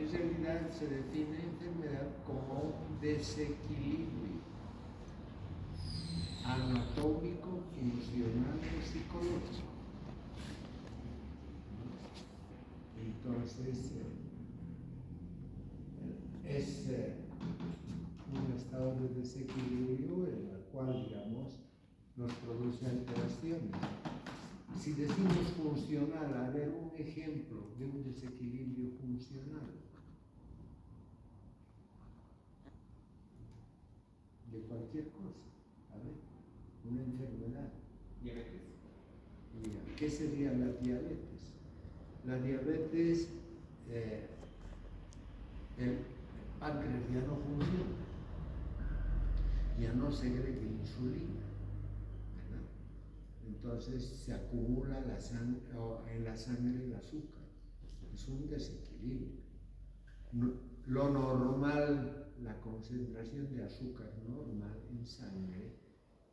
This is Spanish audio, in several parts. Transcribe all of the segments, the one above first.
En realidad se define enfermedad como un desequilibrio anatómico, funcional y psicológico. Entonces, es un estado de desequilibrio en el cual, digamos, nos produce alteraciones. Si decimos funcional, a ver un ejemplo de un desequilibrio funcional. De cualquier cosa, a ver, una enfermedad. Diabetes. ¿Qué sería la diabetes? La diabetes, el páncreas ya no funciona, ya no segrega insulina, ¿verdad? Entonces se acumula en la sangre el azúcar. Es un desequilibrio. Lo normal, la concentración de azúcar normal en sangre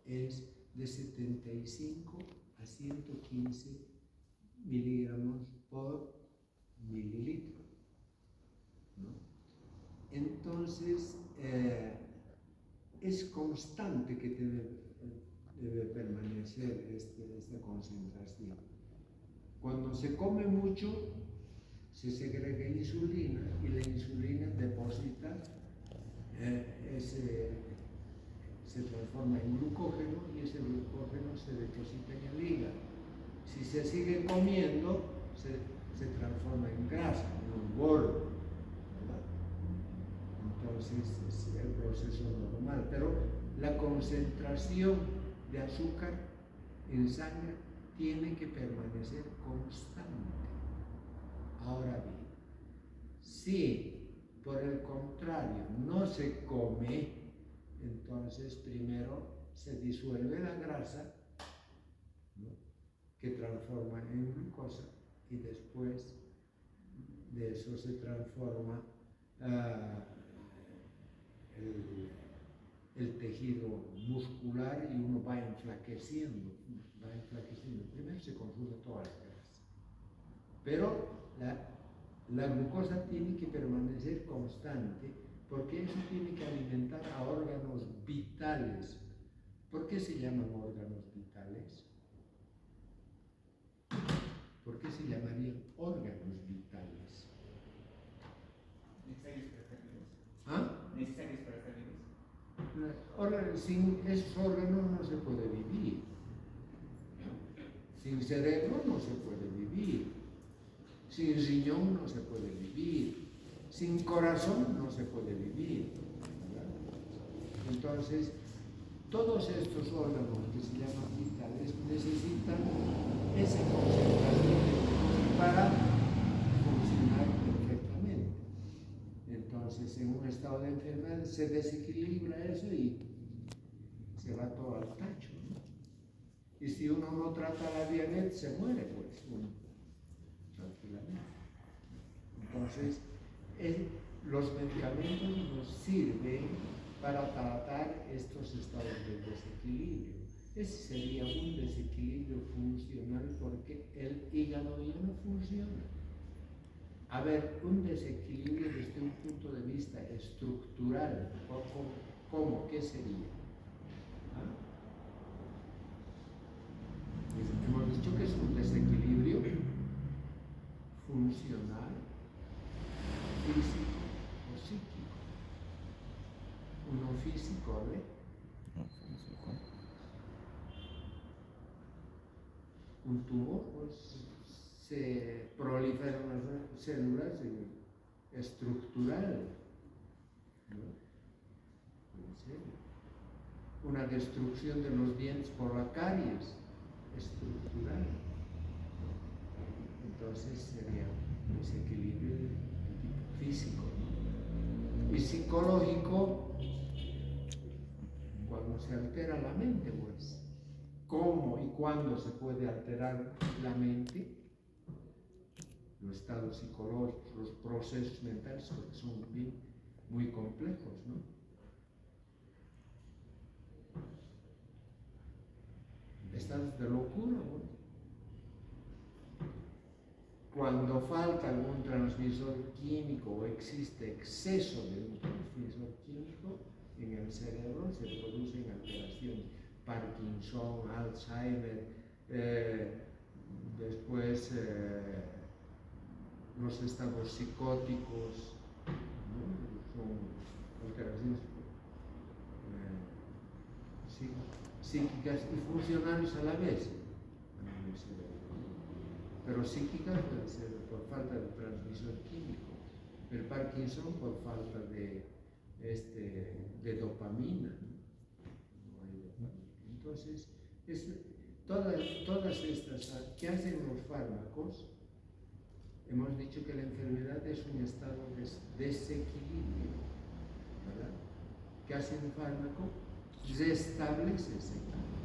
es de 75 a 115 miligramos por mililitro, ¿no? Entonces, es constante que debe permanecer esta concentración. Cuando se come mucho, se segrega insulina y la insulina deposita, se transforma en glucógeno y ese glucógeno se deposita en el hígado. Si se sigue comiendo, se transforma en grasa, en un gordo, ¿verdad? Entonces es el proceso normal, pero la concentración de azúcar en sangre tiene que permanecer constante. Ahora bien, si por el contrario no se come, entonces primero se disuelve la grasa, ¿no?, que transforma en glucosa, y después de eso se transforma el tejido muscular y uno va enflaqueciendo. Primero se consume todas las grasas, pero la glucosa tiene que permanecer constante porque eso tiene que alimentar a órganos vitales. ¿Por qué se llaman órganos vitales? ¿Por qué se llamarían órganos vitales? Necesarios para estar vivos. ¿Ah? Necesarios para estar vivos. Sin esos órganos no se puede vivir. Sin cerebro no se puede vivir. Sin riñón no se puede vivir. Sin corazón no se puede vivir, ¿verdad? Entonces, todos estos órganos que se llaman vitales necesitan esa concentración para funcionar perfectamente. Entonces, en un estado de enfermedad se desequilibra eso y se va todo al tacho, ¿no? Y si uno no trata la diabetes, se muere, pues, tranquilamente. Entonces, los medicamentos nos sirven para tratar estos estados de desequilibrio. Ese sería un desequilibrio funcional porque el hígado ya no funciona. A ver, un desequilibrio desde un punto de vista estructural, ¿cómo? ¿Qué sería? ¿Ah? Pues hemos dicho que es un desequilibrio funcional, físico o psíquico. Uno físico, a ver. Un tumor, pues se proliferan las células estructural, ¿no? En serio. Una destrucción de los dientes por la caries, estructural. Entonces sería un desequilibrio de tipo físico, ¿no? Y psicológico, cuando se altera la mente, pues. ¿Cómo y cuándo se puede alterar la mente? Los estados psicológicos, los procesos mentales, porque son muy complejos, ¿no? Estados de locura, ¿no? cuando falta algún transmisor químico o existe exceso de un transmisor químico, en el cerebro se producen alteraciones. Parkinson, Alzheimer, después los estados psicóticos, ¿no? Son alteraciones psíquicas y funcionales a la vez en el cerebro, ¿no? Pero psíquicas puede ser por falta de transmisor químico, el Parkinson por falta de dopamina, ¿no? No hay dopamina. Entonces, todas estas que hacen los fármacos, hemos dicho que la enfermedad es un estado de desequilibrio, ¿verdad? ¿Qué hace un fármaco? Restablece ese cambio.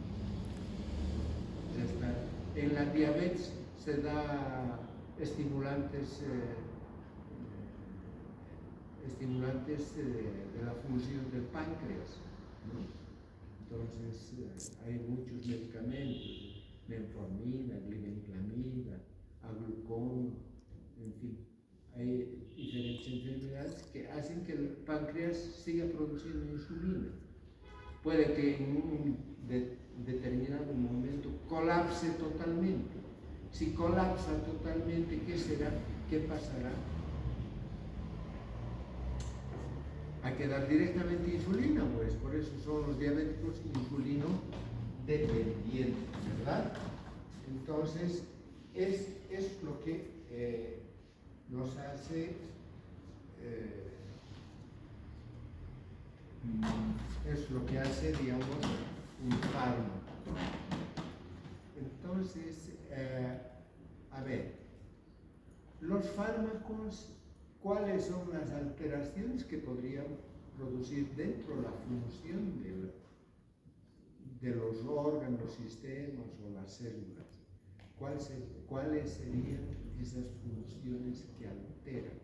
En la diabetes se da estimulantes de la función del páncreas, ¿no? Entonces hay muchos medicamentos, metformina, glibenclamida, aglucón, en fin, hay diferentes enfermedades que hacen que el páncreas siga produciendo insulina. Puede que en un determinado momento colapse totalmente. Si colapsa totalmente, ¿qué será? ¿Qué pasará? Hay que dar directamente insulina, pues por eso son los diabéticos insulino dependientes, ¿verdad? Entonces, es lo que nos hace, digamos, un fármaco. Entonces, a ver, los fármacos, ¿cuáles son las alteraciones que podrían producir dentro de la función de los órganos, sistemas o las células? ¿Cuáles serían esas funciones que alteran?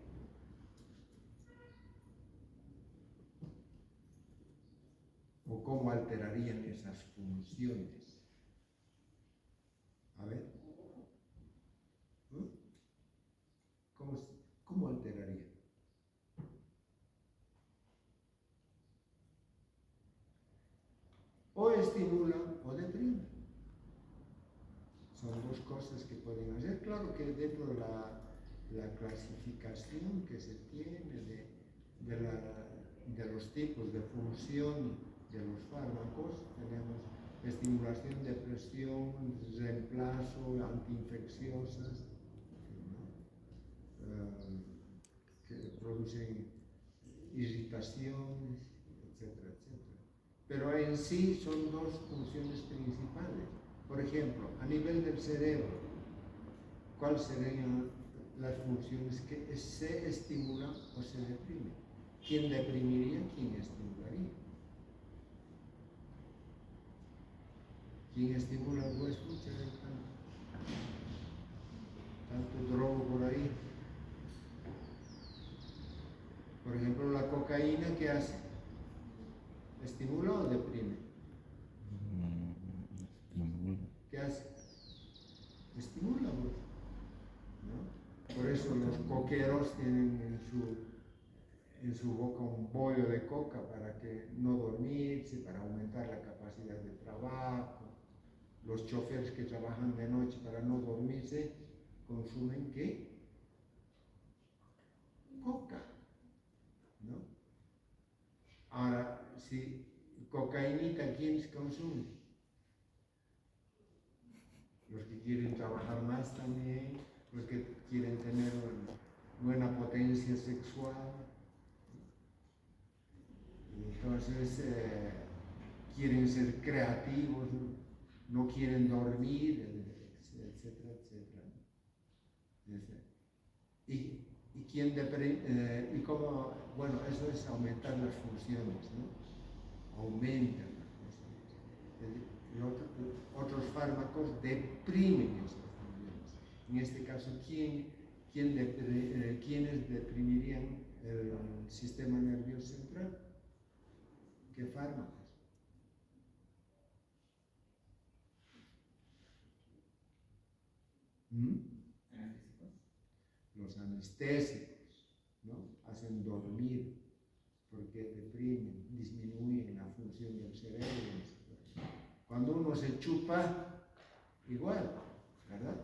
¿O cómo alterarían esas funciones? A ver. ¿Cómo alterarían? O estimulan o deprimen. Son dos cosas que pueden hacer. Claro que dentro de la clasificación que se tiene de los tipos de función de los fármacos, tenemos estimulación, depresión, reemplazo, antiinfecciosas, que producen irritaciones, etcétera, etcétera. Pero en sí son dos funciones principales. Por ejemplo, a nivel del cerebro, ¿cuáles serían las funciones que se estimulan o se deprimen? ¿Quién deprimiría? ¿Quién estimularía? ¿Quién estimula el hueso? Tanto drogo por ahí. Por ejemplo, la cocaína, ¿qué hace? ¿Estimula o deprime? ¿Qué hace? Estimula, ¿no? Por eso los coqueros tienen en su boca un bollo de coca para que no dormirse, para aumentar la capacidad de trabajo. Los choferes que trabajan de noche para no dormirse consumen ¿qué? Coca, ¿no? Ahora, si cocainita, ¿quién se consume? Los que quieren trabajar más también, los que quieren tener buena potencia sexual. Entonces, quieren ser creativos, no quieren dormir, etcétera, etcétera. Y quién y cómo, bueno, eso es aumentar las funciones, ¿no? Aumentan las funciones. Otros fármacos deprimen esas funciones. En este caso, ¿quiénes deprimirían el sistema nervioso central? ¿Qué fármacos? ¿Analgésicos? los anestésicos, ¿no? Hacen dormir porque deprimen, disminuyen la función del cerebro. Cuando uno se chupa, igual, ¿verdad?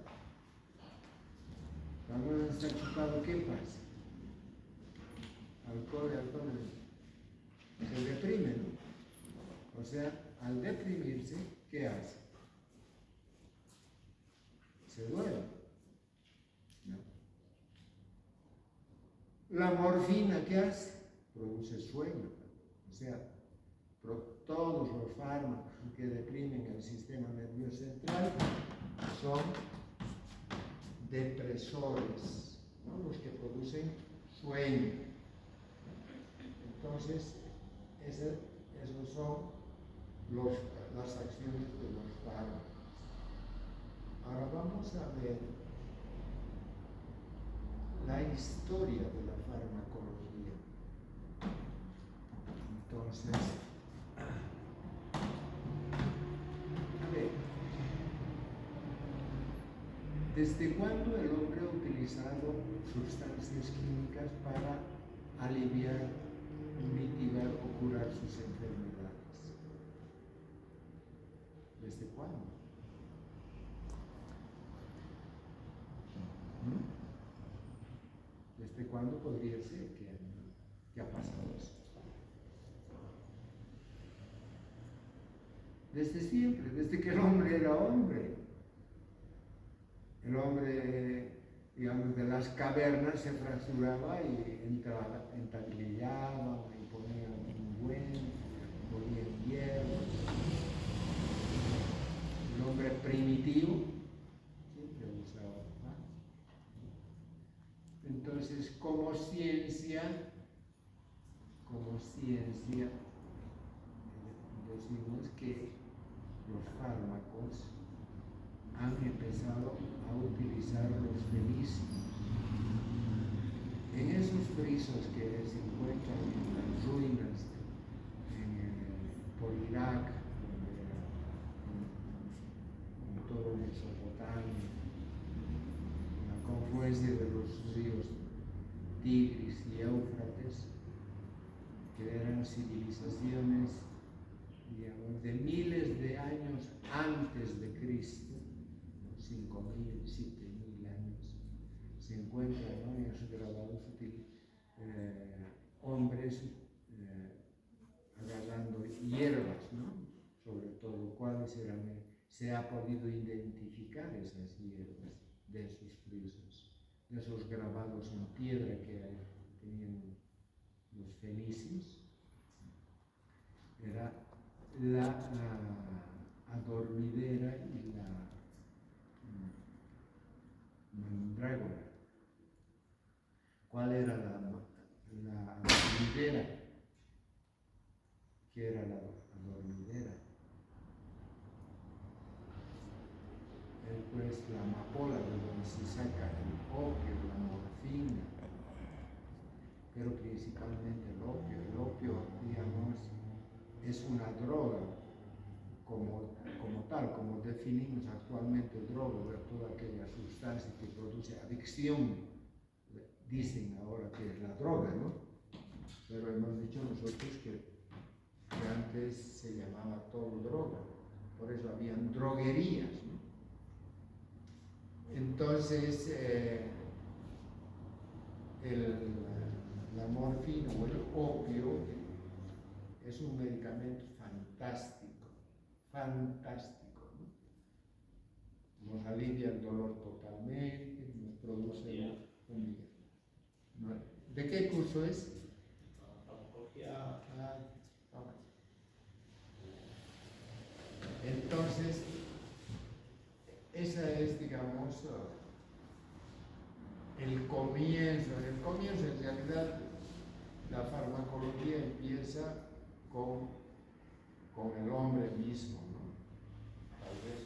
Cuando uno está chupado, ¿qué pasa? Alcohol, se deprime, ¿no? O sea, al deprimirse, ¿qué hace? Se duerme, ¿no? La morfina, ¿qué hace? Produce sueño. O sea, todos los fármacos que deprimen el sistema nervioso central son depresores, ¿no? Los que producen sueño. Entonces, esos son las acciones de los fármacos. Ahora vamos a ver la historia de la farmacología. Entonces, a ver, ¿desde cuándo el hombre ha utilizado sustancias químicas para aliviar, mitigar o curar sus enfermedades? ¿Desde cuándo? ¿Desde cuándo podría ser que ha pasado eso? Desde siempre, desde que el hombre era hombre. El hombre, digamos, de las cavernas se fracturaba y entablillaba y ponía ungüento, ponía hierro. El hombre primitivo siempre usaba más. Entonces, como ciencia, decimos que los fármacos han empezado a utilizar los fenicios. En esos frisos que se encuentran en las ruinas por Irak, en todo Mesopotamia, en la confluencia de los ríos Tigris y Éufrates, que eran civilizaciones, digamos, de miles de años antes de Cristo, 5.000, 7.000 años, se encuentran, ¿no?, en esos grabados hombres agarrando hierbas, ¿no?, sobre todo cuáles eran, se ha podido identificar esas hierbas de esos frisos, de esos grabados en piedra que tenían los fenicios. Era la adormidera y la mandrágora. ¿Cuál era la adormidera? ¿Qué era la adormidera? Pues la amapola, de donde se saca el opio, la morfina, pero principalmente el opio. El opio, digamos, es una droga como tal, como definimos actualmente droga, toda aquella sustancia que produce adicción, dicen ahora que es la droga, ¿no? Pero hemos dicho nosotros que antes se llamaba todo droga, por eso habían droguerías, ¿no? Entonces, la morfina o el opio es un medicamento fantástico, ¿no? Nos alivia el dolor totalmente, nos produce un bien. ¿De qué curso es? Entonces, esa es, digamos, el comienzo. En realidad, la farmacología empieza con el hombre mismo, ¿no? Tal vez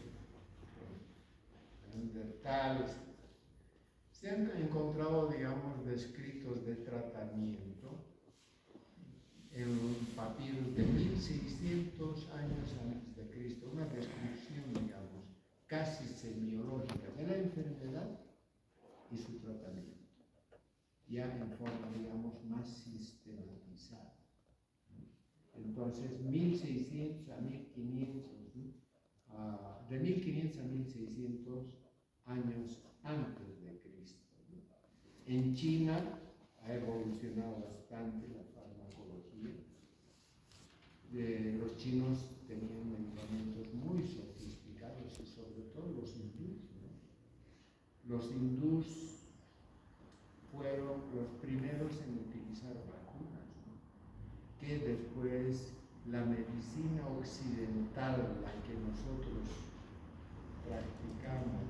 neandertales. Se han encontrado, digamos, descritos de tratamiento en papiros de 1600 años antes de Cristo, una descripción, digamos, casi semiológica de la enfermedad y su tratamiento. ya en forma, digamos, más sistematizada. Entonces, 1600 a 1500, ¿no? De 1500 a 1600 años antes de Cristo, ¿no? En China ha evolucionado bastante la farmacología. Los chinos tenían medicamentos muy sofisticados y sobre todo los hindús, ¿no? Los hindús fueron los primeros en utilizar vacunas, ¿no? Que después la medicina occidental, la que nosotros practicamos,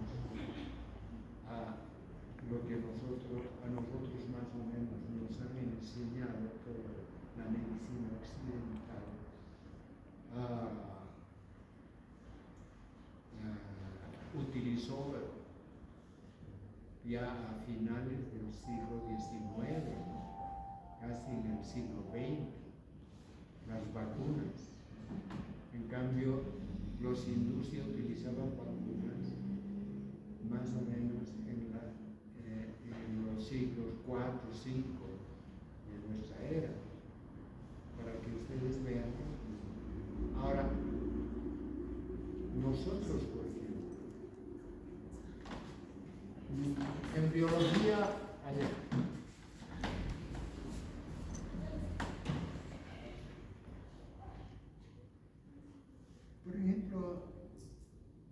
a nosotros más o menos nos han enseñado toda la medicina occidental, utilizó ya a finales del siglo XIX, ¿no? Casi en el siglo XX, las vacunas. En cambio, los hindúes ya utilizaban vacunas más o menos en los siglos IV, V de nuestra era, para que ustedes vean. Ahora, nosotros, por ejemplo, en biología, por ejemplo,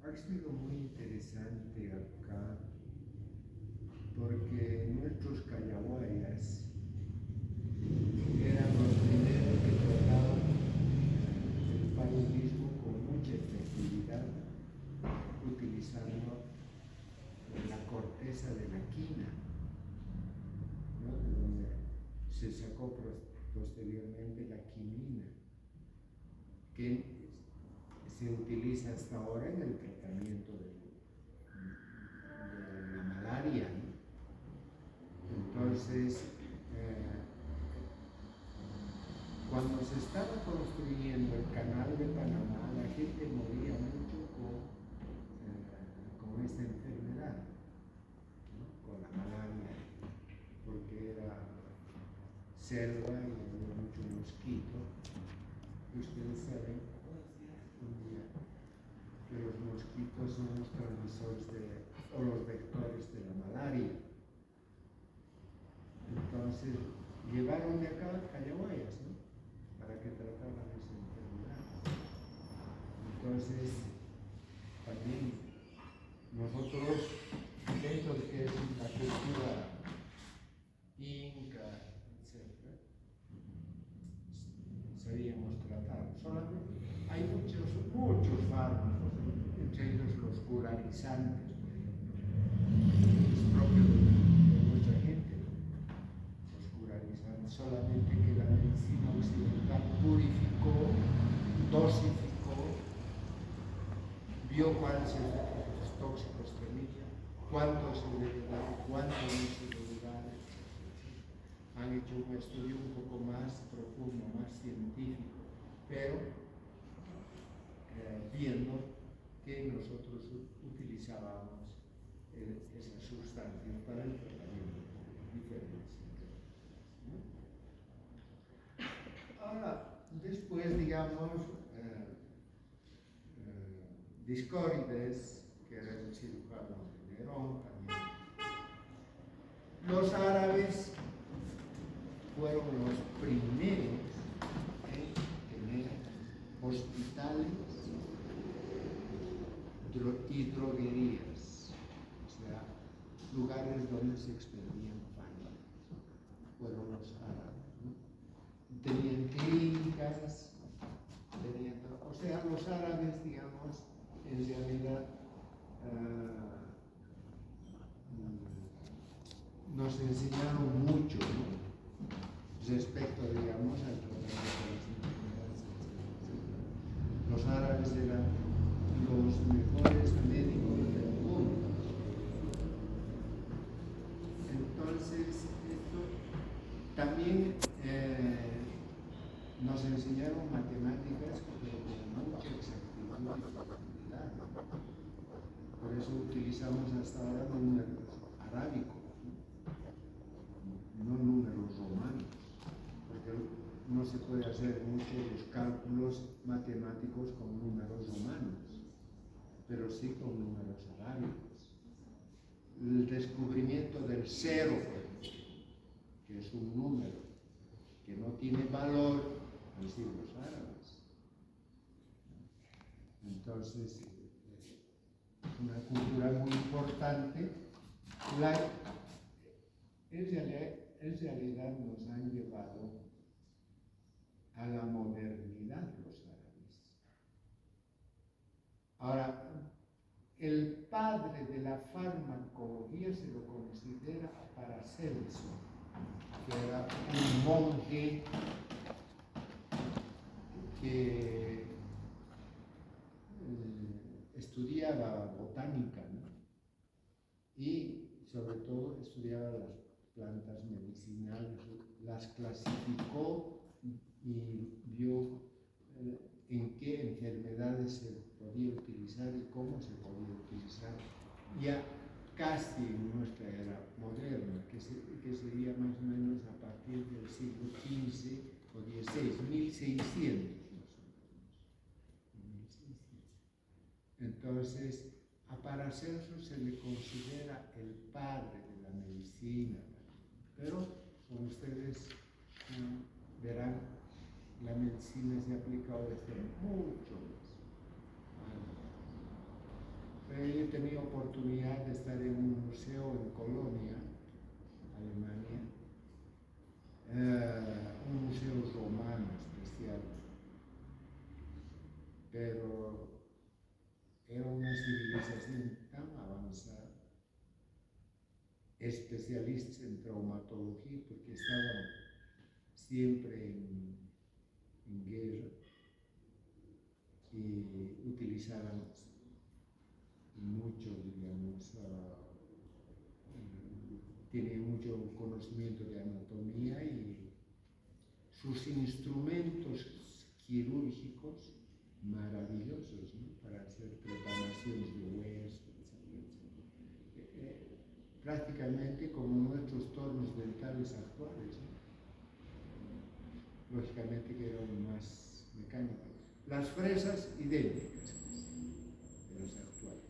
ha sido muy interesante acá, porque nuestros cayahuayas eran los primeros que trataban el paludismo con mucha efectividad, utilizando la corteza de la quina, ¿no? De donde se sacó posteriormente la quinina, que se utiliza hasta ahora en el tratamiento de la malaria, ¿no? Entonces, cuando se estaba construyendo el canal de Panamá, la gente moría mucho con esta enfermedad, ¿no? Con la malaria, porque era selva y había mucho mosquito. Y ustedes saben que los mosquitos son los transmisores o los vectores de la malaria. Entonces, llevaron de acá cayahuayas, ¿no? Para que trataran esa enfermedad. Entonces, también nosotros, dentro de que es la cultura inca, etc., sabíamos tratar. Solamente hay muchos fármacos, entre ellos los curarizantes, por ejemplo. Es propio de nuestra gente, ¿no? Los curarizantes, solamente que la medicina occidental purificó, dosificó, vio cuáles efectos tóxicos tenía, cuánto se debe dar, cuánto no se debe dar. Han hecho un estudio un poco más profundo, más científico, pero viendo que nosotros utilizábamos esas sustancias para el tratamiento de diferentes enfermedades, ¿no? Ahora, después, digamos, Discórides, que era el cirujano de Nerón también. Los árabes fueron los primeros en tener hospitales y droguerías, o sea, lugares donde se expendían fármacos. Fueron los árabes, ¿no? Tenían clínicas, o sea, los árabes, digamos, en realidad nos enseñaron mucho, ¿no? Respecto, digamos, al tratamiento de las enfermedades. Los árabes eran los mejores médicos del mundo. Entonces, esto también nos enseñaron matemáticas, pero con mucha exactitud y profundidad. Por eso utilizamos hasta ahora números arábicos, se puede hacer mucho los cálculos matemáticos con números romanos, pero sí con números arábicos. El descubrimiento del cero, que es un número que no tiene valor, han sido los árabes. Entonces, una cultura muy importante. En realidad nos han llevado a la modernidad los árabes. Ahora, el padre de la farmacología se lo considera Paracelso, que era un monje que estudiaba botánica, ¿no? Y sobre todo estudiaba las plantas medicinales, las clasificó y vio en qué enfermedades se podía utilizar y cómo se podía utilizar, ya casi en nuestra era moderna, que sería más o menos a partir del siglo XV o XVI, 1600 más o menos. Entonces, a Paracelso se le considera el padre de la medicina, pero como ustedes verán, la medicina se ha aplicado desde mucho más. He tenido oportunidad de estar en un museo en Colonia, Alemania, un museo romano especial, pero era una civilización tan avanzada, especialistas en traumatología, porque estaban siempre en guerra y utilizaban mucho, digamos, tenían mucho conocimiento de anatomía y sus instrumentos quirúrgicos maravillosos, ¿no? Para hacer preparaciones de hueso, etc. Prácticamente como nuestros tornos dentales actuales, ¿no? Lógicamente que eran más mecánicos. Las fresas idénticas de los actuales.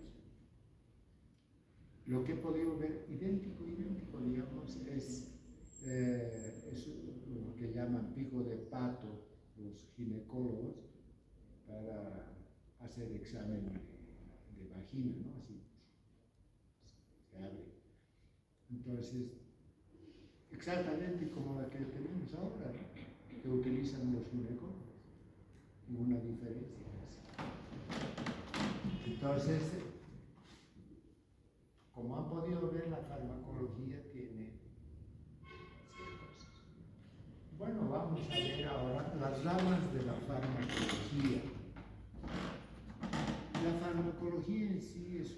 Lo que he podido ver idéntico, digamos, es lo que llaman pico de pato los ginecólogos para hacer examen de vagina, ¿no? Así se abre. Entonces, exactamente como la que tenemos ahora, ¿no? Que utilizan los ginecólogos. Ninguna diferencia. Entonces, como han podido ver, la farmacología tiene cosas. Bueno, vamos a ver ahora las ramas de la farmacología. La farmacología en sí es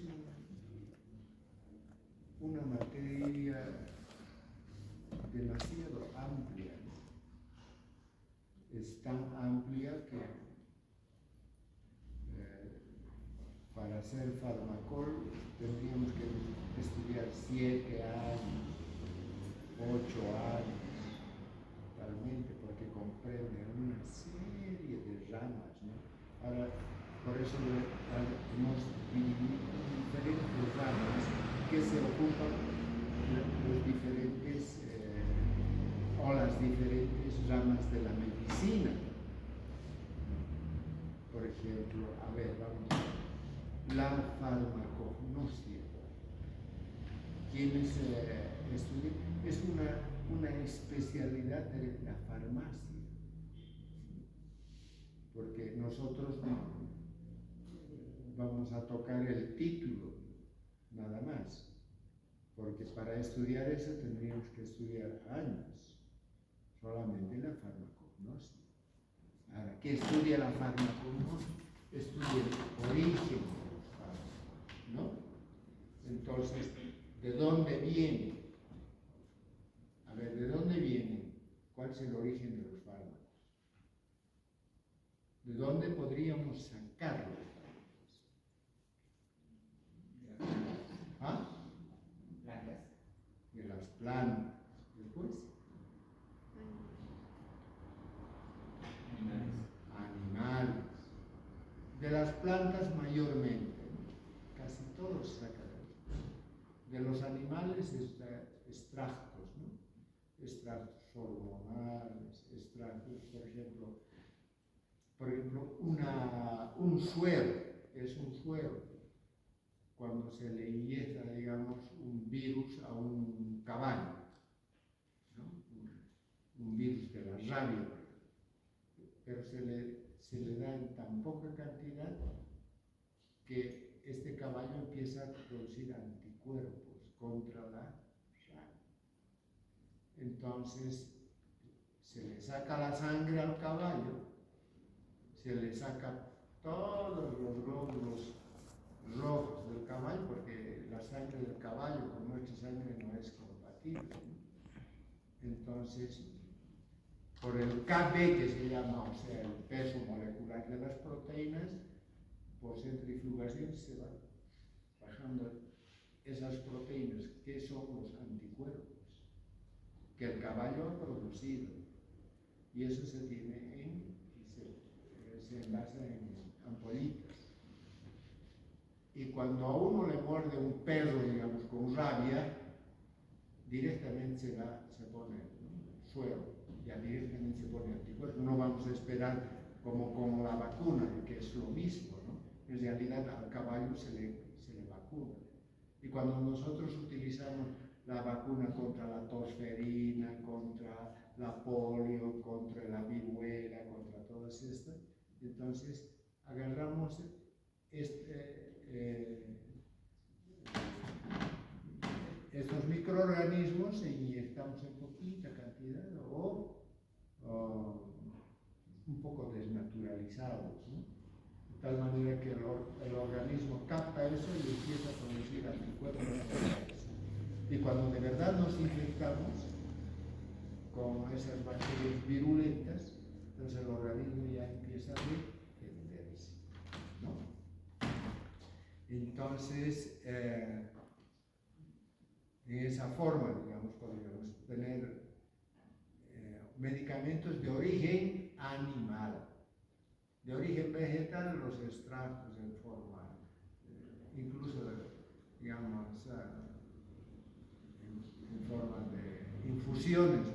una materia demasiado amplia. Es tan amplia que para ser farmacólogo tendríamos que estudiar 7 años, 8 años, totalmente, porque comprende una serie de ramas, ¿no? Ahora, por eso hemos dividido en diferentes ramas que se ocupan los diferentes o las diferentes ramas de la medicina. Por ejemplo, a ver, vamos a ver. La farmacognosia. ¿Quiénes estudian? Es una especialidad de la farmacia. Porque nosotros vamos a tocar el título, nada más. Porque para estudiar eso tendríamos que estudiar años. Solamente la farmacognosia. Ahora, ¿qué estudia la farmacognosia? Estudia el origen de los fármacos, ¿no? Entonces, ¿de dónde vienen? A ver, ¿de dónde vienen? ¿Cuál es el origen de los fármacos? ¿De dónde podríamos sacar los fármacos? ¿Ah? Plantas. De las plantas. Después, plantas mayormente, ¿no? Casi todo se saca de los animales, extractos, ¿no? Extractos hormonales, extractos, por ejemplo, un suero, es un suero. Cuando se le inyecta, digamos, un virus a un caballo, ¿no? Un virus de la rabia, pero se le da en tan poca cantidad que este caballo empieza a producir anticuerpos contra la rabia. Entonces, se le saca la sangre al caballo, se le saca todos los glóbulos rojos del caballo, porque la sangre del caballo con nuestra sangre no es compatible, ¿no? Entonces, por el Kb que se llama, o sea, el peso molecular de las proteínas, por centrifugación se va bajando esas proteínas, que son los anticuerpos que el caballo ha producido, y eso se tiene se envasa en ampollitas. Y cuando a uno le muerde un perro, digamos, con rabia, directamente se pone, ¿no? Suero, ya directamente se pone anticuerpos. No vamos a esperar como la vacuna, que es lo mismo, ¿no? En realidad al caballo se le vacuna. Y cuando nosotros utilizamos la vacuna contra la tosferina, contra la polio, contra la viruela, contra todas estas, entonces agarramos estos microorganismos e inyectamos en poquita cantidad o un poco desnaturalizados, ¿no? De tal manera que el organismo capta eso y empieza a producir anticuerpos. Y cuando de verdad nos infectamos con esas bacterias virulentas, entonces el organismo ya empieza a defenderse, ¿no? Entonces, de esa forma, digamos, podríamos tener medicamentos de origen animal. De origen vegetal, los extractos en forma, incluso, digamos, en forma de infusiones.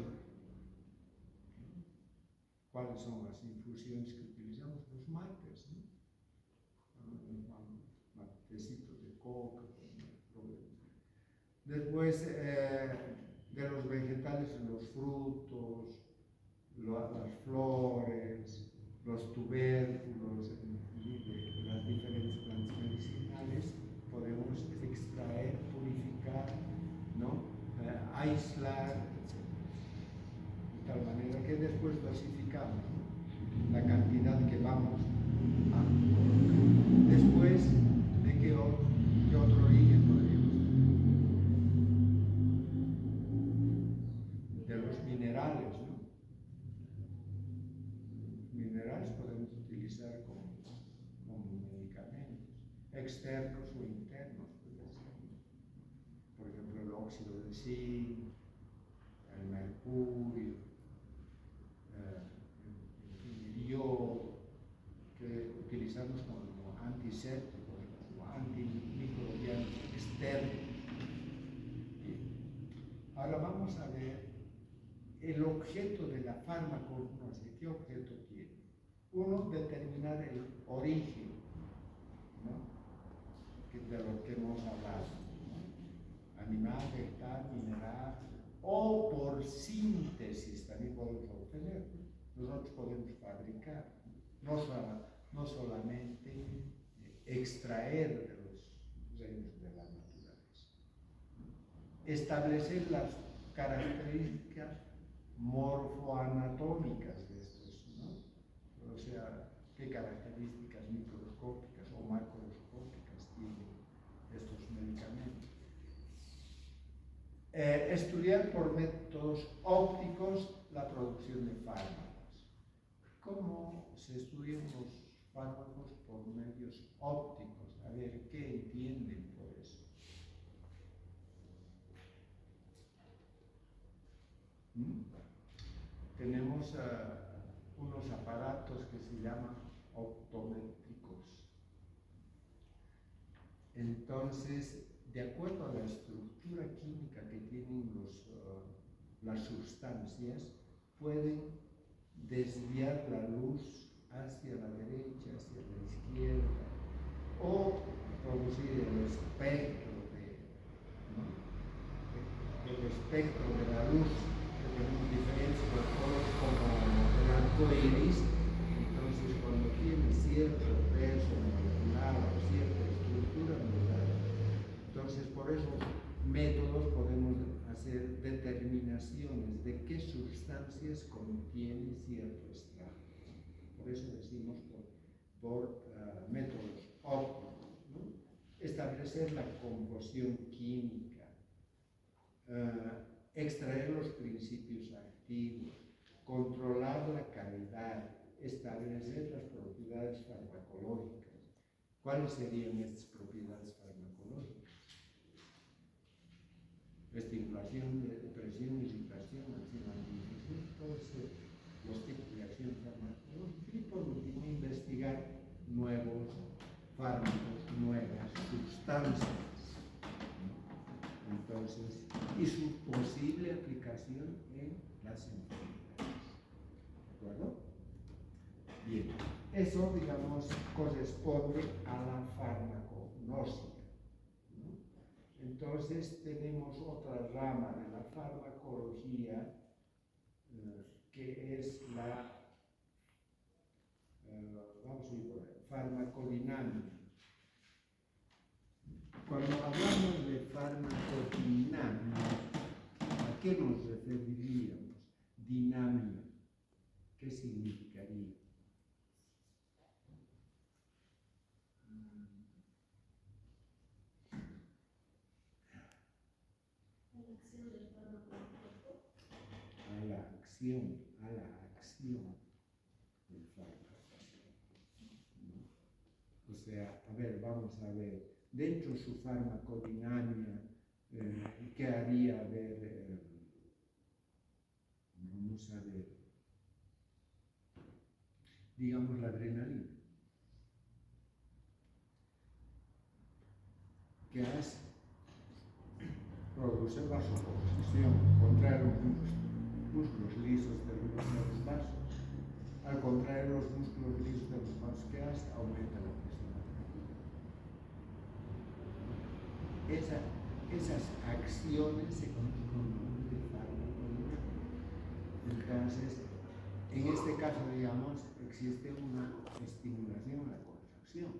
¿Cuáles son las infusiones que utilizamos? Los mates, ¿no? Matecitos de coca. Después, de los vegetales, los frutos, las flores, los tubérculos de las diferentes plantas medicinales, podemos extraer, purificar, ¿no? Aislar, de tal manera que después dosificamos, ¿no? La cantidad que vamos a colocar. Después, ¿de qué otro origen podríamos tener? De los minerales, ¿no? Minerales podemos utilizar como medicamentos, externos o internos, por ejemplo, el óxido de zinc, el mercurio, el yodo, que utilizamos como antisépticos, como antimicrobianos externos. Ahora vamos a ver el objeto de la farmacognosia. ¿Qué objeto tiene? Uno, determinar el origen, ¿no? De lo que hemos hablado, ¿no? Animal, vegetal, mineral, o por síntesis también podemos obtener. Nosotros podemos fabricar, no solamente extraer de los reinos de la naturaleza. Establecer las características morfoanatómicas de estos, ¿no? O sea, qué características microscópicas o macroscópicas tienen estos medicamentos. Estudiar por métodos ópticos la producción de fármacos. ¿Cómo se estudian los fármacos por medios ópticos? A ver, ¿qué entienden por eso? Tenemos unos aparatos que se llaman optométricos. Entonces, de acuerdo a la estructura química que tienen las sustancias, pueden desviar la luz hacia la derecha, hacia la izquierda, o producir el espectro el espectro de la luz, que tenemos diferentes colores como el arco iris. Entonces, cuando tiene cierto peso molecular o cierta estructura molecular, entonces por esos métodos podemos hacer determinaciones de qué sustancias contienen cierto extracto. Por eso decimos por métodos ópticos, ¿no? Establecer la composición química, extraer los principios activos, controlar la calidad, establecer las propiedades farmacológicas. ¿Cuáles serían estas propiedades farmacológicas? Estimulación, depresión, irritación, acción antiinfecciosa, todos los tipos de acción farmacológica. Y por último, investigar nuevos fármacos, nuevas sustancias. Entonces, y su posible aplicación en las enfermedades. ¿De acuerdo? Bien, eso, digamos, corresponde a la farmacognóstica, ¿no? Entonces, tenemos otra rama de la farmacología que es la, vamos a ir por ahí, farmacodinámica. Cuando hablamos de farmacodinámica, ¿a qué nos referiríamos? Dinámica, ¿qué significaría? A la acción del fármaco. ¿No? O sea, a ver, vamos a ver, dentro de su farmacodinámica, ¿qué haría? A ver, vamos a ver, digamos la adrenalina. ¿Qué hace? Produce vasoconstricción, contrae los músculos lisos de los vasos. Al contraer los músculos lisos de los vasos, ¿qué hace? Aumenta la presión. Esas acciones se conocen de farmacodinámica. Entonces, en este caso, digamos, existe una estimulación a la contracción.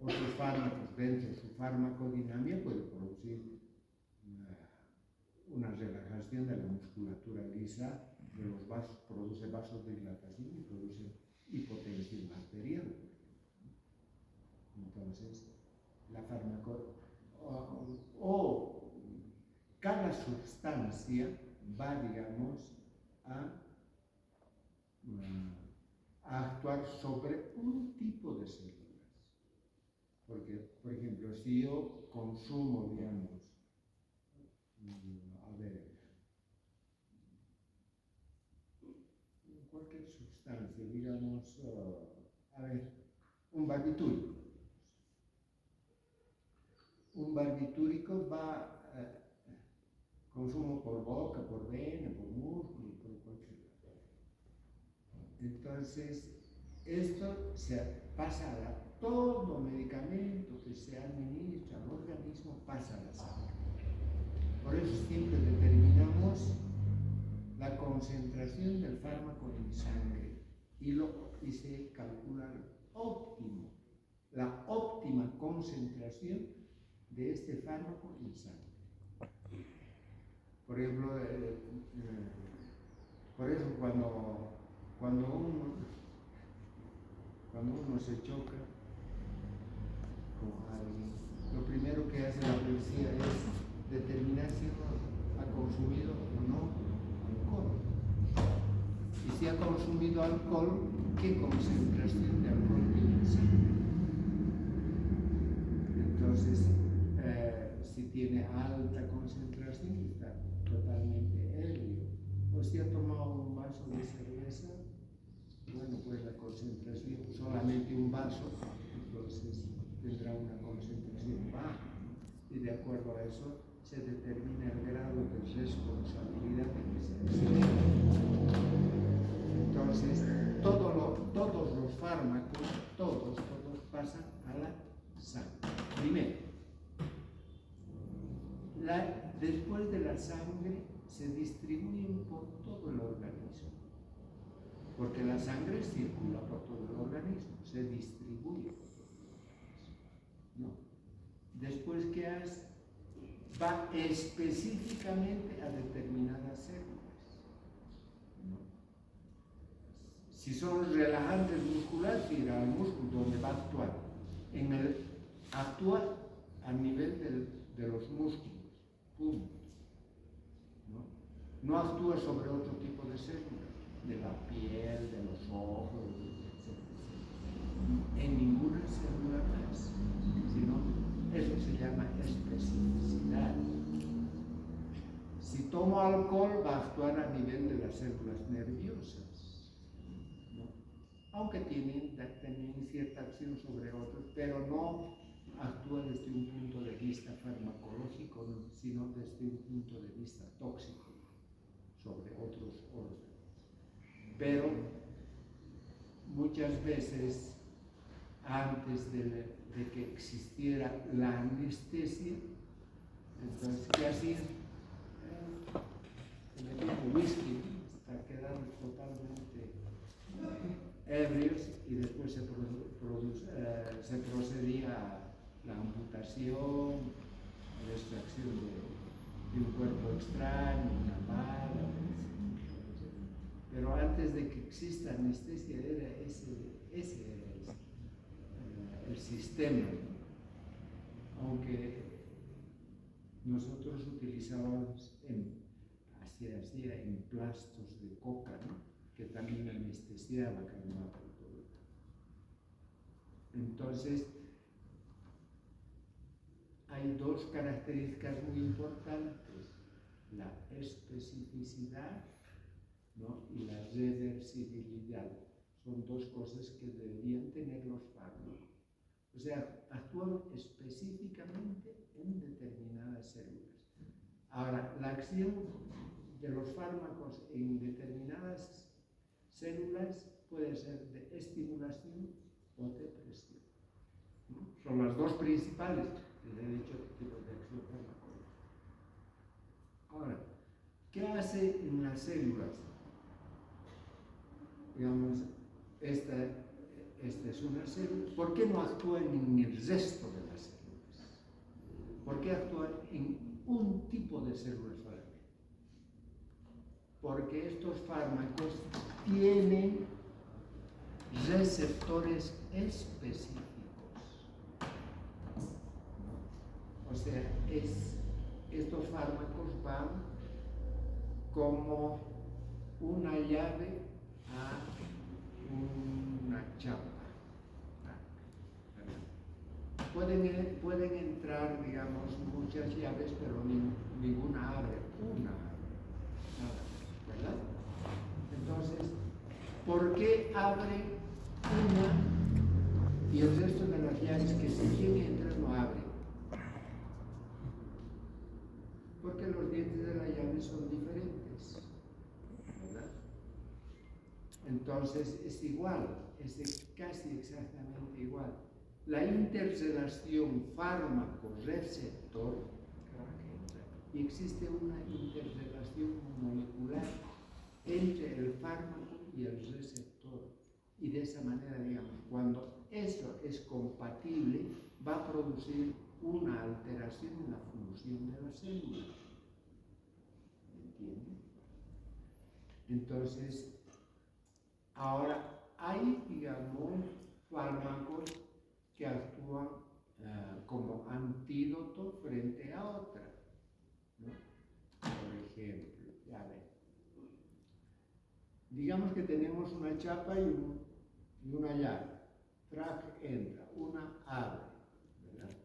Otros fármacos dentro de su farmacodinámica pueden producir una relajación de la musculatura lisa de los vasos, produce vasodilatación y produce hipotensión arterial, por ejemplo. Entonces, la cada sustancia va, digamos, a actuar sobre un tipo de células. Porque, por ejemplo, si yo consumo, digamos, a ver, cualquier sustancia, digamos, a ver, un barbitúrico. Un barbitúrico va, consumo por boca, por vena, por músculo, por cualquier lado. Entonces, esto se pasa a todo medicamento que se administra al organismo pasa a la sangre. Por eso siempre determinamos la concentración del fármaco en sangre y se calcula la óptima concentración de este fármaco en sangre. Por ejemplo, por eso cuando uno se choca con alguien, lo primero que hace la policía es determinar si ha consumido o no alcohol. Y si ha consumido alcohol, ¿qué concentración de alcohol tiene en sangre? Entonces, si tiene alta concentración, está totalmente ebrio. O si ha tomado un vaso de cerveza, bueno, pues la concentración, solamente un vaso, entonces tendrá una concentración baja, ¿no? Y de acuerdo a eso se determina el grado de responsabilidad de que se exige. Entonces, todos los fármacos, todos pasan a la sangre. Primero, después de la sangre se distribuyen por todo el organismo, porque la sangre circula por todo el organismo, se distribuye por todo el organismo. No. Después que va específicamente a determinadas células. ¿No? Si son relajantes musculares, irá al músculo donde va a actuar. Actúa a nivel de los músculos, punto. No actúa sobre otro tipo de células, de la piel, de los ojos, etc. En ninguna célula más, sino eso se llama especificidad. Si tomo alcohol, va a actuar a nivel de las células nerviosas, ¿no? Aunque tienen cierta acción sobre otros, pero no actúa desde un punto de vista farmacológico, sino desde un punto de vista tóxico sobre otros órganos. Pero muchas veces, antes de que existiera la anestesia, entonces, ¿qué hacían? Se metían whisky hasta quedar totalmente ebrios y después se procedía a la amputación, a la extracción de un cuerpo extraño, una bala, etc. Pero antes de que exista anestesia, era ese era el sistema, ¿no? Aunque nosotros utilizábamos hacía emplastos de coca, ¿no? Que también anestesiaba, calmaba todo. Entonces, hay dos características muy importantes: la especificidad, ¿no? Y la reversibilidad. Son dos cosas que deberían tener los fármacos. O sea, actúan específicamente en determinadas células. Ahora, la acción de los fármacos en determinadas células puede ser de estimulación o depresión, ¿no? Son las dos principales, les he dicho, tipos de acción farmacológica. Ahora, ¿qué hace en las células? Digamos, esta es una célula. ¿Por qué no actúan en el resto de las células? ¿Por qué actúan en un tipo de células solamente? Porque estos fármacos tienen receptores específicos. O sea, estos fármacos van como una llave a una chapa. Pueden entrar, digamos, muchas llaves, pero ninguna abre, una abre, nada, ¿verdad? Entonces, ¿por qué abre una y el resto de las llaves que si quien entra no abre? Porque los dientes de la llave son diferentes, ¿verdad? Entonces es igual, es casi exactamente igual. La interrelación fármaco-receptor, y existe una interrelación molecular entre el fármaco y el receptor. Y de esa manera, digamos, cuando eso es compatible, va a producir una alteración en la función de la célula. ¿Entienden? Entonces, ahora hay, digamos, fármacos que actúan como antídoto frente a otra, ¿no? Por ejemplo, ya ven, digamos que tenemos una chapa y una llave. Track entra, una abre, ¿verdad?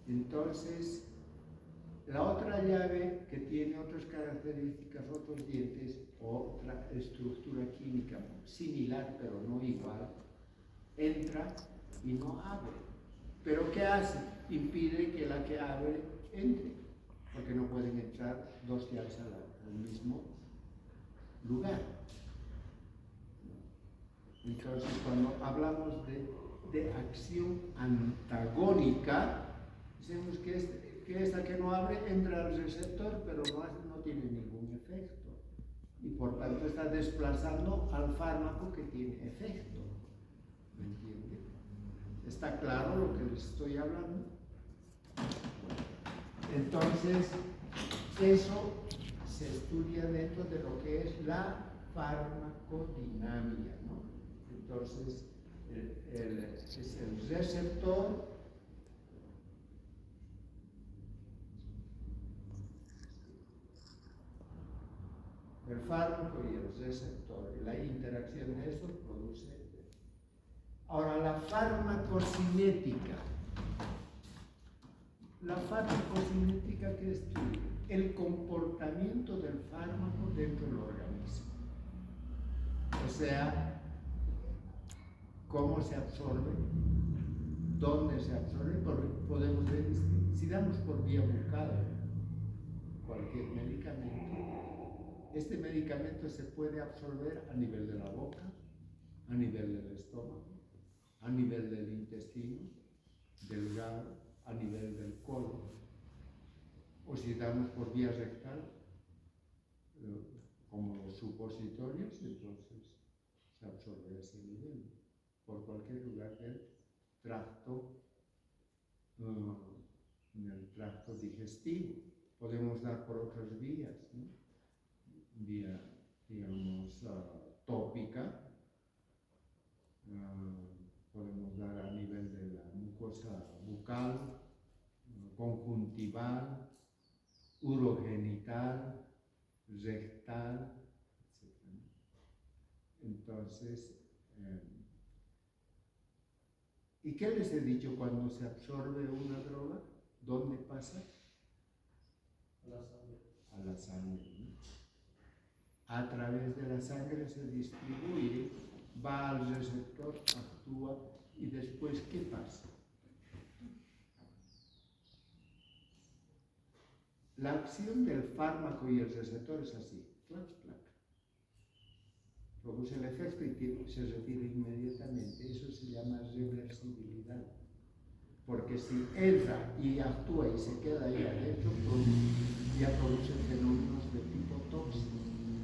Entonces, la otra llave, que tiene otras características, otros dientes, otra estructura química similar pero no igual, entra y no abre. ¿Pero qué hace? Impide que la que abre entre, porque no pueden entrar dos llaves al mismo lugar. Entonces, cuando hablamos de acción antagónica, decimos que esta que no abre entra al receptor, pero no tiene ningún efecto. Y por tanto está desplazando al fármaco que tiene efecto. ¿Me entiende? ¿Está claro lo que les estoy hablando? Entonces, eso se estudia dentro de lo que es la farmacodinámica, ¿no? Entonces, es el receptor, el fármaco y el receptor, y la interacción de estos produce. Ahora, la farmacocinética. La farmacocinética, ¿qué estudia? El comportamiento del fármaco dentro del organismo. O sea, cómo se absorbe, dónde se absorbe, porque podemos ver, si damos por vía bucal cualquier medicamento, este medicamento se puede absorber a nivel de la boca, a nivel del estómago, a nivel del intestino, del hígado, a nivel del colon, o si damos por vía rectal, como los supositorios, entonces se absorbe a ese nivel, por cualquier lugar del tracto, en el tracto digestivo. Podemos dar por otras vías, ¿no? Vía, digamos, tópica, podemos dar a nivel de la mucosa bucal, conjuntival, urogenital, rectal, etc. Entonces, ¿y qué les he dicho cuando se absorbe una droga? ¿Dónde pasa? A la sangre. A la sangre, ¿no? A través de la sangre se distribuye, va al receptor, actúa, y después, ¿qué pasa? La acción del fármaco y el receptor es así, clac, clac. Produce el efecto y se retira inmediatamente. Eso se llama reversibilidad. Porque si entra y actúa y se queda ahí adentro, ya produce fenómenos de tipo tóxico.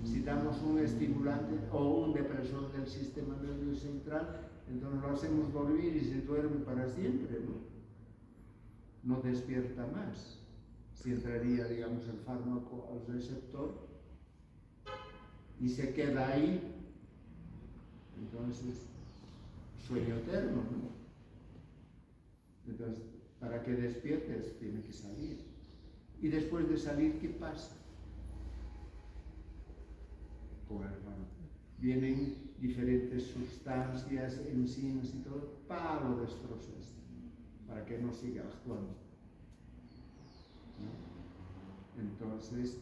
Si damos un estimulante o un depresor del sistema nervioso central, entonces lo hacemos dormir y se duerme para siempre, ¿no? No despierta más. Si entraría, digamos, el fármaco al receptor y se queda ahí, entonces sueño eterno, ¿no? Entonces, para que despiertes tiene que salir. Y después de salir, ¿qué pasa? Con el fármaco vienen diferentes sustancias, enzimas y todo, para lo destrozas, para que no siga actuando, ¿no? Entonces,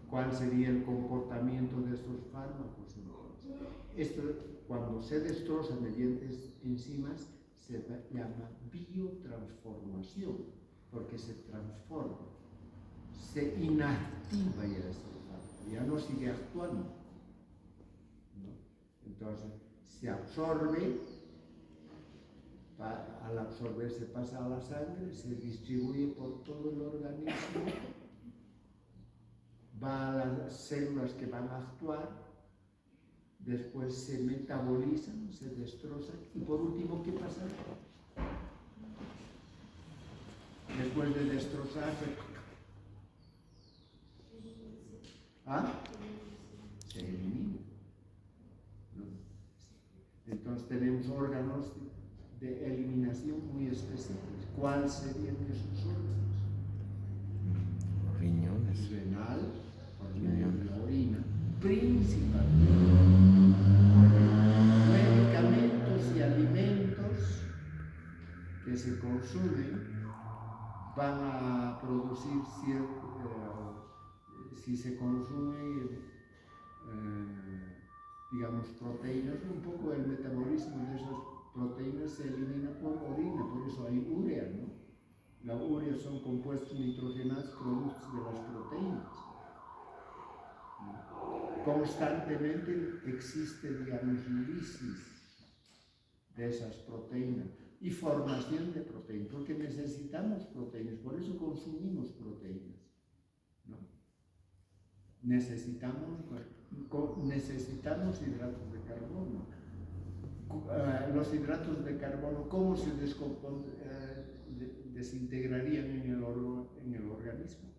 ¿cuál sería el comportamiento de estos fármacos? Esto, cuando se destroza mediante enzimas, se llama biotransformación, porque se transforma, se inactiva ya ese fármaco, ya no sigue actuando, ¿no? Entonces, se absorbe, al absorberse pasa a la sangre, se distribuye por todo el organismo, va a las células que van a actuar, después se metabolizan, se destrozan y por último, ¿qué pasa? Después de destrozarse, se elimina, ¿no? Entonces tenemos órganos de eliminación muy específicos. ¿Cuáles serían esos órganos? Riñones. Renal, por medio de la orina, principalmente. Medicamentos y alimentos que se consumen van a producir si se consume, digamos, proteínas, un poco el metabolismo de esas proteínas se eliminan por orina, por eso hay urea, ¿no? La urea son compuestos nitrogenados productos de las proteínas. Constantemente existe, digamos, lisis de esas proteínas y formación de proteínas, porque necesitamos proteínas, por eso consumimos proteínas, ¿no? Necesitamos hidratos de carbono. Los hidratos de carbono, ¿cómo se desintegrarían en el organismo?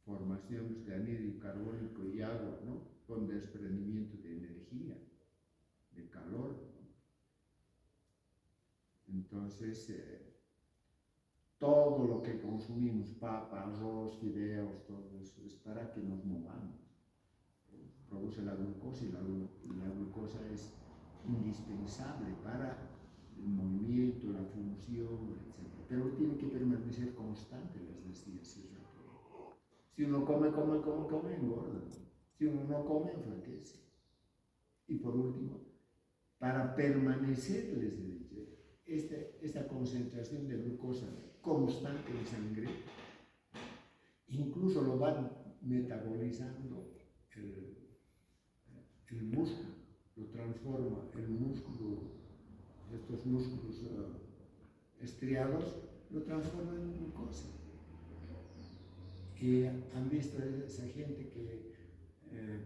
Formación de anhídrido carbónico y agua, ¿no? Con desprendimiento de energía, de calor, ¿no? Entonces, todo lo que consumimos, papa, arroz, fideos, todo eso, es para que nos movamos. Produce la glucosa y la glucosa es indispensable para el movimiento, la función, etc. Pero tiene que permanecer constante, les decía, si uno come, engorda. Si uno no come, enflaquece. Y por último, para permanecer, les he dicho, esta concentración de glucosa constante en sangre, incluso lo van metabolizando el músculo, lo transforma el músculo, estos músculos estriados, lo transforma en glucosa. Y han visto esa gente que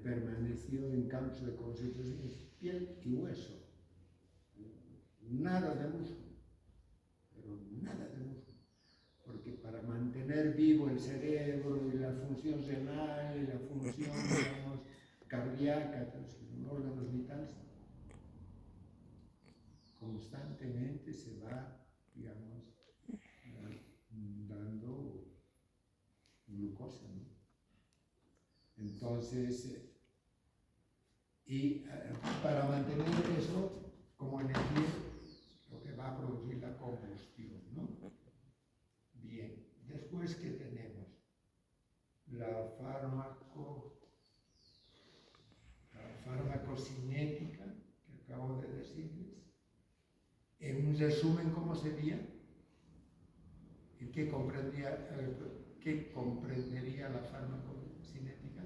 permaneció en campos de concentración, piel y hueso, nada de músculo, pero nada de músculo, porque para mantener vivo el cerebro y la función renal y la función, digamos, cardíaca, los órganos vitales, constantemente se va, digamos, dando glucosa, ¿no? Entonces, para mantener eso como energía, lo que va a producir la combustión, ¿no? Bien, después, ¿qué tenemos? La farmacocinética, que acabo de decirles. En un resumen, ¿cómo sería? ¿Qué comprendería la farmacocinética?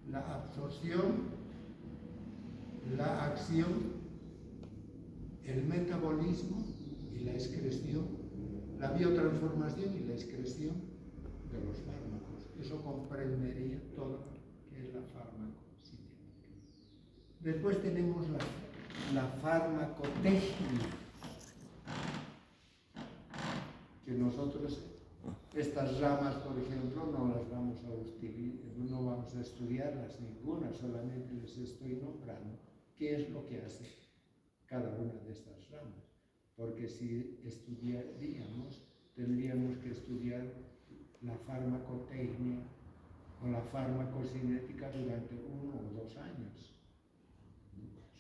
La absorción, la acción, el metabolismo y la excreción, la biotransformación y la excreción de los fármacos. Eso comprendería todo lo que es la farmacocinética. Después tenemos la farmacotecnia, que nosotros, estas ramas, por ejemplo, no las vamos a utilizar, no vamos a estudiarlas ninguna, solamente les estoy nombrando qué es lo que hace cada una de estas ramas. Porque si estudiaríamos, tendríamos que estudiar la farmacotecnia o la farmacocinética durante 1 o 2 años.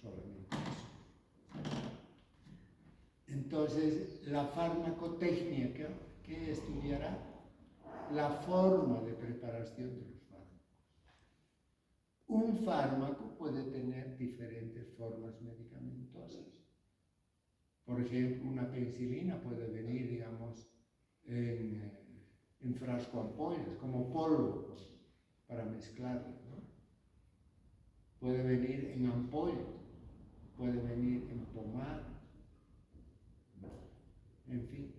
Solamente eso. Entonces, la farmacotecnia, ¿qué estudiará? La forma de preparación de los fármacos. Un fármaco puede tener diferentes formas medicamentosas. Por ejemplo, una penicilina puede venir, digamos, en frasco ampollas, como polvo, pues, para mezclarla, ¿no? Puede venir en ampolla, puede venir en pomada, ¿no? En fin,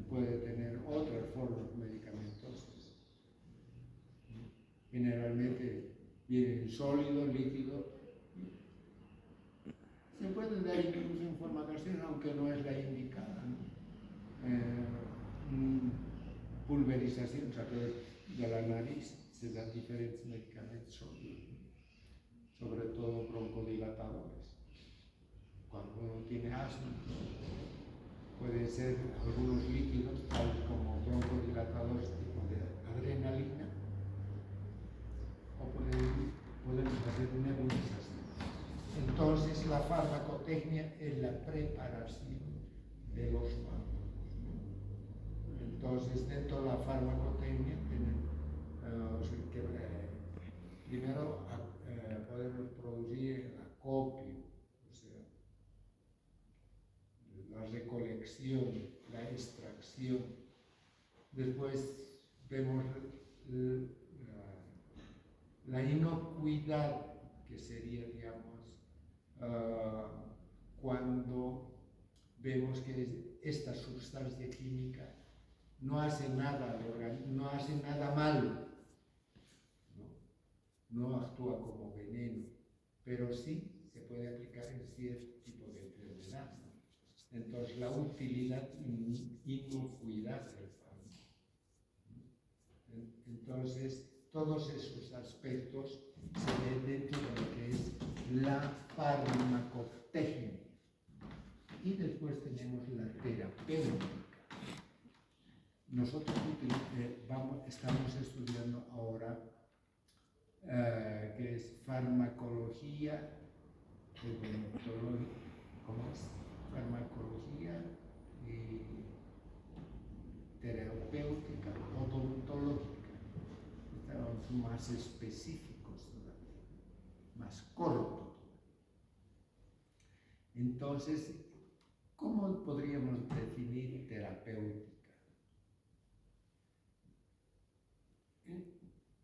puede tener otras formas medicamentosas. Generalmente viene en sólido, líquido. Se puede dar incluso en forma gaseosa, aunque no es la indicada, ¿no? Pulverización, o sea, de la nariz se dan diferentes medicamentos sólidos, ¿no? Sobre todo broncodilatadores. Cuando uno tiene asma, pueden ser algunos líquidos, tales como broncodilatadores tipo de adrenalina, o podemos hacer nebulización. Entonces, la farmacotecnia es la preparación de los fármacos, ¿no? Entonces, dentro de la farmacotecnia, primero podemos producir el acopio la inocuidad, que sería, digamos, cuando vemos que esta sustancia química no hace nada al organismo, no hace nada malo, no actúa como veneno, pero sí se puede aplicar en cierto tipo de enfermedad, ¿no? Entonces, la utilidad y inocuidad del fármaco. Entonces, todos esos aspectos se ven dentro de lo que es la farmacotecnia. Y después tenemos la terapéutica. Nosotros estamos estudiando ahora que es farmacología, ¿cómo es? Farmacología y terapéutica, odontológica. Estamos más específicos todavía, más corto. Entonces, ¿cómo podríamos definir terapéutica?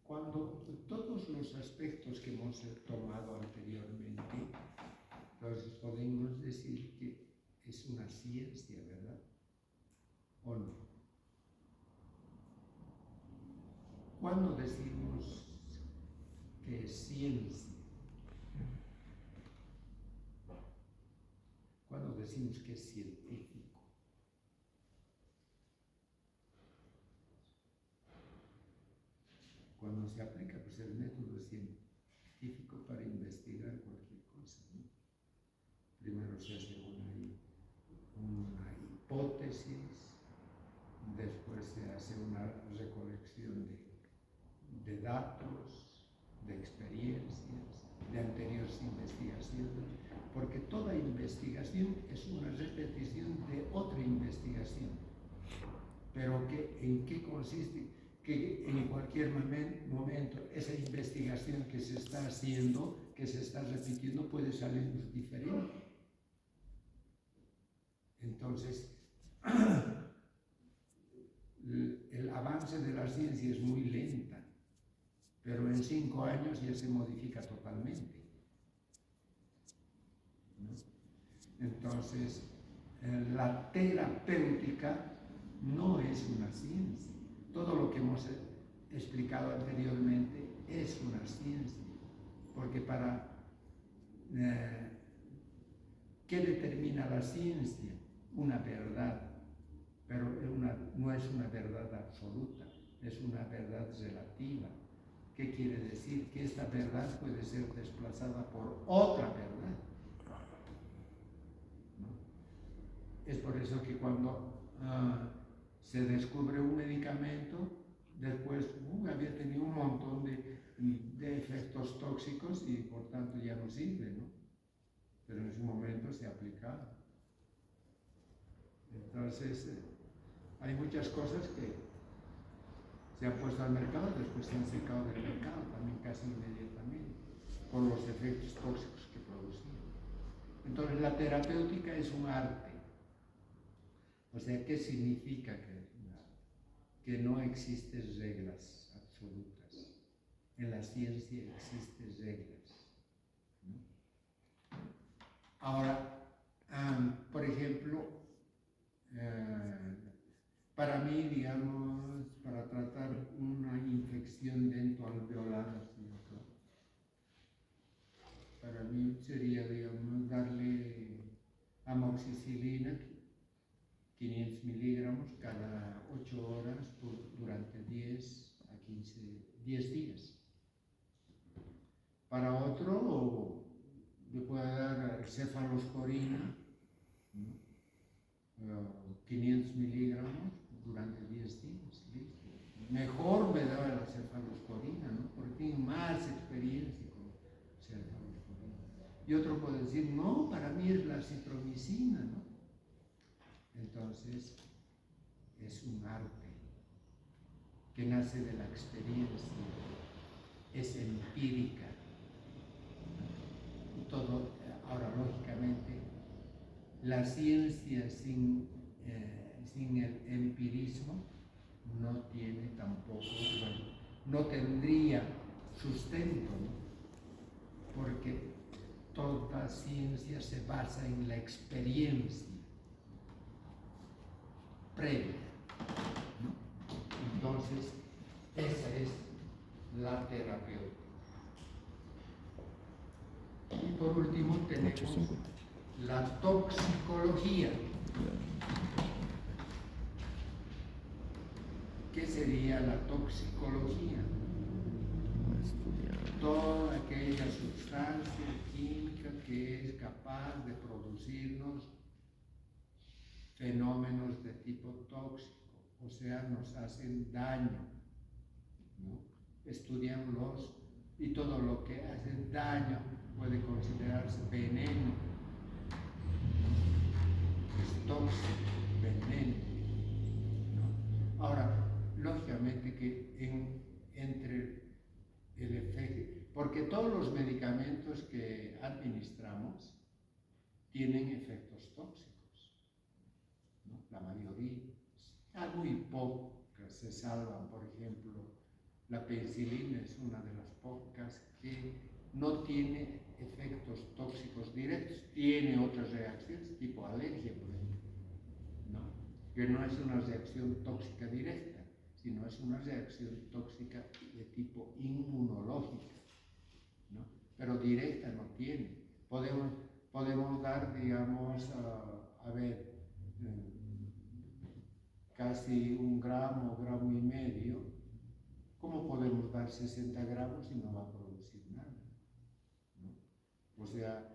Cuando todos los aspectos que hemos tomado anteriormente, entonces podemos decir que es una ciencia, ¿verdad? ¿O no? ¿Cuándo decimos que es ciencia? ¿Cuándo decimos que es científico? Cuando se aplica pues, el método científico para investigar cualquier cosa, ¿no? Primero se hace una hipótesis, después se hace una recolección de datos, de experiencias, de anteriores investigaciones, porque toda investigación es una repetición de otra investigación. Pero ¿en qué consiste? Que en cualquier momento esa investigación que se está haciendo, que se está repitiendo, puede salir diferente. Entonces, el avance de la ciencia es muy lenta, pero en 5 años ya se modifica totalmente, ¿no? Entonces, la terapéutica no es una ciencia. Todo lo que hemos explicado anteriormente es una ciencia, porque ¿qué determina la ciencia? Una verdad, pero no es una verdad absoluta, es una verdad relativa. ¿Qué quiere decir? Que esta verdad puede ser desplazada por otra verdad, ¿no? Es por eso que cuando se descubre un medicamento, después había tenido un montón de efectos tóxicos y por tanto ya no sirve, ¿no? Pero en su momento se aplicaba. Entonces, hay muchas cosas que se han puesto al mercado, después se han secado del mercado también casi inmediatamente, por los efectos tóxicos que producían. Entonces, la terapéutica es un arte. O sea, ¿qué significa que es un arte? Que no existen reglas absolutas. En la ciencia existen reglas, ¿no? Ahora, por ejemplo, para mí, digamos, para tratar una infección dentoalveolar, ¿cierto? Para mí sería, digamos, darle amoxicilina, 500 miligramos cada 8 horas durante 10 a 10 días. Para otro, le puedo dar cefalosporina, ¿no? 500 miligramos durante 10 días. ¿Listo? Mejor me da la cefalosporina, ¿no? Porque tengo más experiencia con cefalosporina. Y otro puede decir, no, para mí es la citromicina, ¿no? Entonces, es un arte que nace de la experiencia, es empírica. Todo, ahora, lógicamente, la ciencia sin el empirismo no tiene tampoco, bueno, no tendría sustento, ¿no? Porque toda ciencia se basa en la experiencia previa, ¿no? Entonces, esa es la terapéutica. Y por último tenemos la toxicología. ¿Qué sería la toxicología? Toda aquella sustancia química que es capaz de producirnos fenómenos de tipo tóxico, o sea, nos hacen daño, ¿no? Estudiamos y todo lo que hace daño puede considerarse veneno, es tóxico, veneno, ¿no? Ahora, lógicamente que entre el efecto, porque todos los medicamentos que administramos tienen efectos tóxicos, ¿no? La mayoría, muy pocas se salvan. Por ejemplo, la penicilina es una de las pocas que no tiene efectos tóxicos directos, tiene otras reacciones, tipo alergia, por ejemplo, ¿no? Que no es una reacción tóxica directa, sino es una reacción tóxica de tipo inmunológica, ¿no? Pero directa no tiene. Podemos dar, digamos, casi 1 gramo, gramo y medio. ¿Cómo podemos dar 60 gramos y no va a producir nada, ¿no? O sea,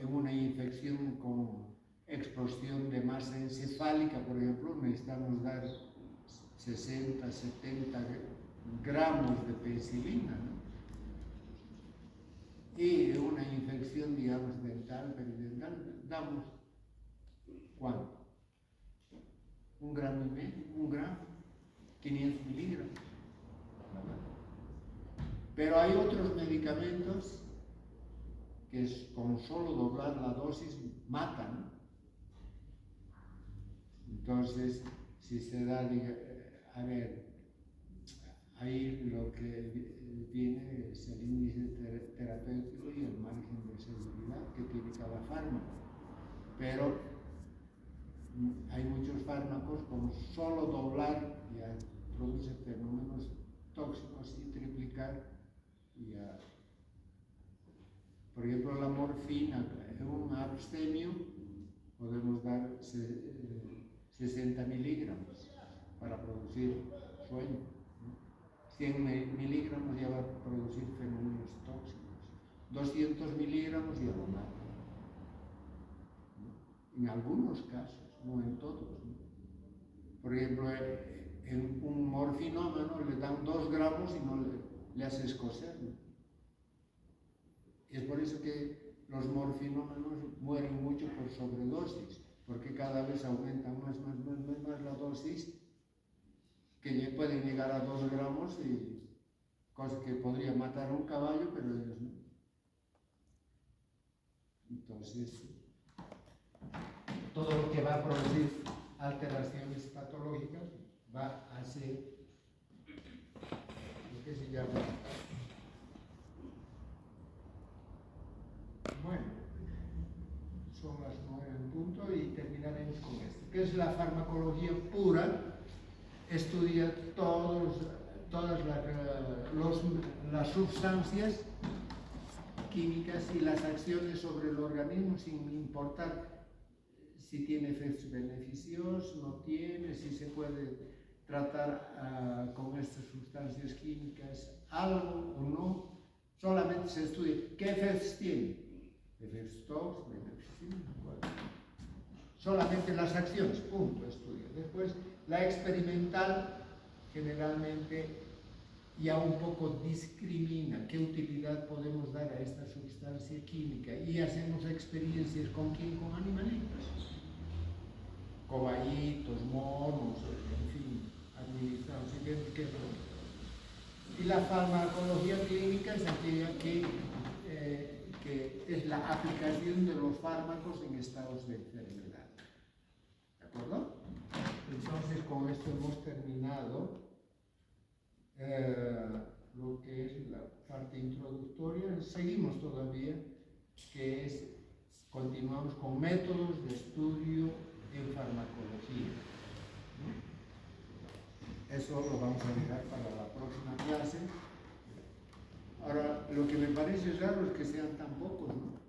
en una infección con explosión de masa encefálica, por ejemplo, necesitamos dar 60, 70 gramos de penicilina, ¿no? Y en una infección, digamos, dental, peridental, damos ¿cuánto? 1 gramo y medio, 1 gramo, 500 miligramos. Pero hay otros medicamentos que con solo doblar la dosis matan. Entonces, si se da, ahí lo que viene es el índice terapéutico y el margen de seguridad que tiene cada fármaco. Pero hay muchos fármacos con solo doblar ya produce fenómenos tóxicos y triplicar ya. Por ejemplo, la morfina en un abstemio podemos dar 60 miligramos para producir sueño, ¿no? 100 miligramos ya va a producir fenómenos tóxicos, 200 miligramos ya lo mata, ¿no? En algunos casos, no en todos, ¿no? Por ejemplo, en un morfinómano le dan 2 gramos y no le haces coser, ¿no? Es por eso que los morfinómanos mueren mucho por sobredosis, porque cada vez aumentan más la dosis, que pueden llegar a 2 gramos, y cosa que podría matar a un caballo, pero ellos no. Entonces, todo lo que va a producir alteraciones patológicas va a ser lo que se llama. Bueno, son las 9:00 y terminaremos con esto. ¿Qué es la farmacología pura? Estudia todas las sustancias químicas y las acciones sobre el organismo, sin importar si tiene efectos beneficiosos, no tiene, si se puede tratar con estas sustancias químicas algo o no. Solamente se estudia qué efectos tiene. Efectos tóxicos, solamente las acciones, punto, estudio. Después, la experimental generalmente ya un poco discrimina qué utilidad podemos dar a esta sustancia química, y hacemos experiencias con animalitos, cobayitos, monos, en fin, administrados. Y la farmacología clínica es aquella que es la aplicación de los fármacos en estados de enfermedad. ¿De acuerdo? Entonces, con esto hemos terminado lo que es la parte introductoria, seguimos todavía, que es, continuamos con métodos de estudio en farmacología, ¿no? Eso lo vamos a dejar para la próxima clase. Ahora, lo que me parece raro es que sean tan pocos, ¿no?